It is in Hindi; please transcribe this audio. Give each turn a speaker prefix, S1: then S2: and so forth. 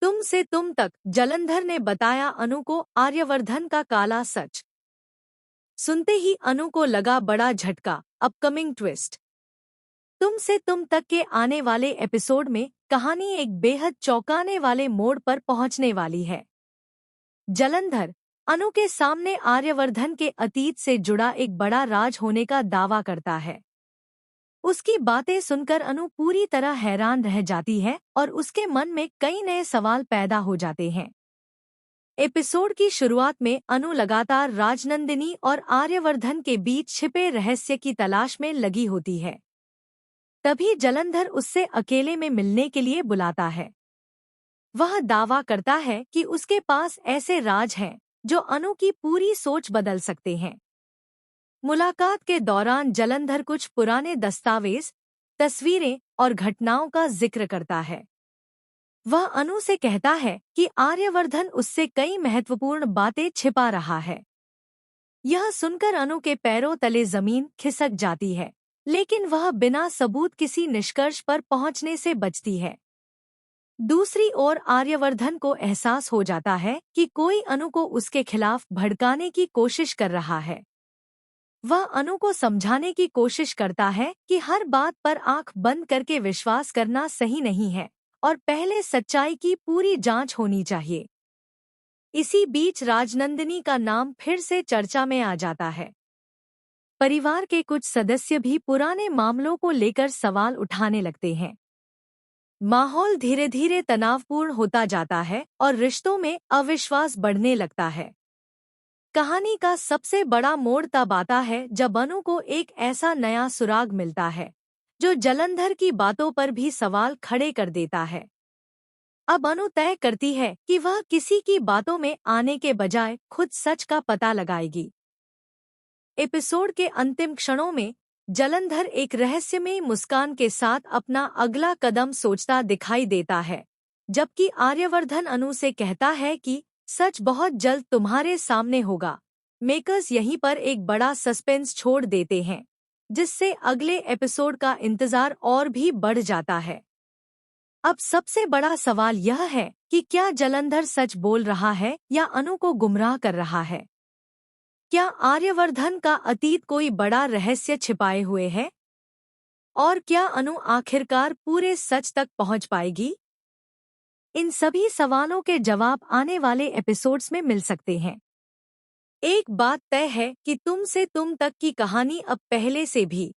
S1: तुम से तुम तक जलंधर ने बताया अनु को आर्यवर्धन का काला सच। सुनते ही अनु को लगा बड़ा झटका। Upcoming twist. तुम से तुम तक के आने वाले एपिसोड में कहानी एक बेहद चौंकाने वाले मोड़ पर पहुंचने वाली है। जलंधर अनु के सामने आर्यवर्धन के अतीत से जुड़ा एक बड़ा राज होने का दावा करता है। उसकी बातें सुनकर अनु पूरी तरह हैरान रह जाती है और उसके मन में कई नए सवाल पैदा हो जाते हैं। एपिसोड की शुरुआत में अनु लगातार राजनंदिनी और आर्यवर्धन के बीच छिपे रहस्य की तलाश में लगी होती है। तभी जलंधर उससे अकेले में मिलने के लिए बुलाता है। वह दावा करता है कि उसके पास ऐसे राज हैं जो अनु की पूरी सोच बदल सकते हैं। मुलाकात के दौरान जलंधर कुछ पुराने दस्तावेज, तस्वीरें और घटनाओं का जिक्र करता है। वह अनु से कहता है कि आर्यवर्धन उससे कई महत्वपूर्ण बातें छिपा रहा है। यह सुनकर अनु के पैरों तले जमीन खिसक जाती है, लेकिन वह बिना सबूत किसी निष्कर्ष पर पहुंचने से बचती है। दूसरी ओर आर्यवर्धन को एहसास हो जाता है कि कोई अनु को उसके खिलाफ भड़काने की कोशिश कर रहा है। वह अनु को समझाने की कोशिश करता है कि हर बात पर आंख बंद करके विश्वास करना सही नहीं है और पहले सच्चाई की पूरी जांच होनी चाहिए। इसी बीच राजनंदिनी का नाम फिर से चर्चा में आ जाता है। परिवार के कुछ सदस्य भी पुराने मामलों को लेकर सवाल उठाने लगते हैं। माहौल धीरे धीरे तनावपूर्ण होता जाता है और रिश्तों में अविश्वास बढ़ने लगता है। कहानी का सबसे बड़ा मोड़ तब आता है जब अनु को एक ऐसा नया सुराग मिलता है जो जलंधर की बातों पर भी सवाल खड़े कर देता है। अब अनु तय करती है कि वह किसी की बातों में आने के बजाय खुद सच का पता लगाएगी। एपिसोड के अंतिम क्षणों में जलंधर एक रहस्यमयी मुस्कान के साथ अपना अगला कदम सोचता दिखाई देता है, जबकि आर्यवर्धन अनु से कहता है कि सच बहुत जल्द तुम्हारे सामने होगा। मेकर्स यहीं पर एक बड़ा सस्पेंस छोड़ देते हैं, जिससे अगले एपिसोड का इंतजार और भी बढ़ जाता है। अब सबसे बड़ा सवाल यह है कि क्या जलंधर सच बोल रहा है या अनु को गुमराह कर रहा है? क्या आर्यवर्धन का अतीत कोई बड़ा रहस्य छिपाए हुए है? और क्या अनु आखिरकार पूरे सच तक पहुंच पाएगी? इन सभी सवालों के जवाब आने वाले एपिसोड्स में मिल सकते हैं। एक बात तय है कि तुम से तुम तक की कहानी अब पहले से भी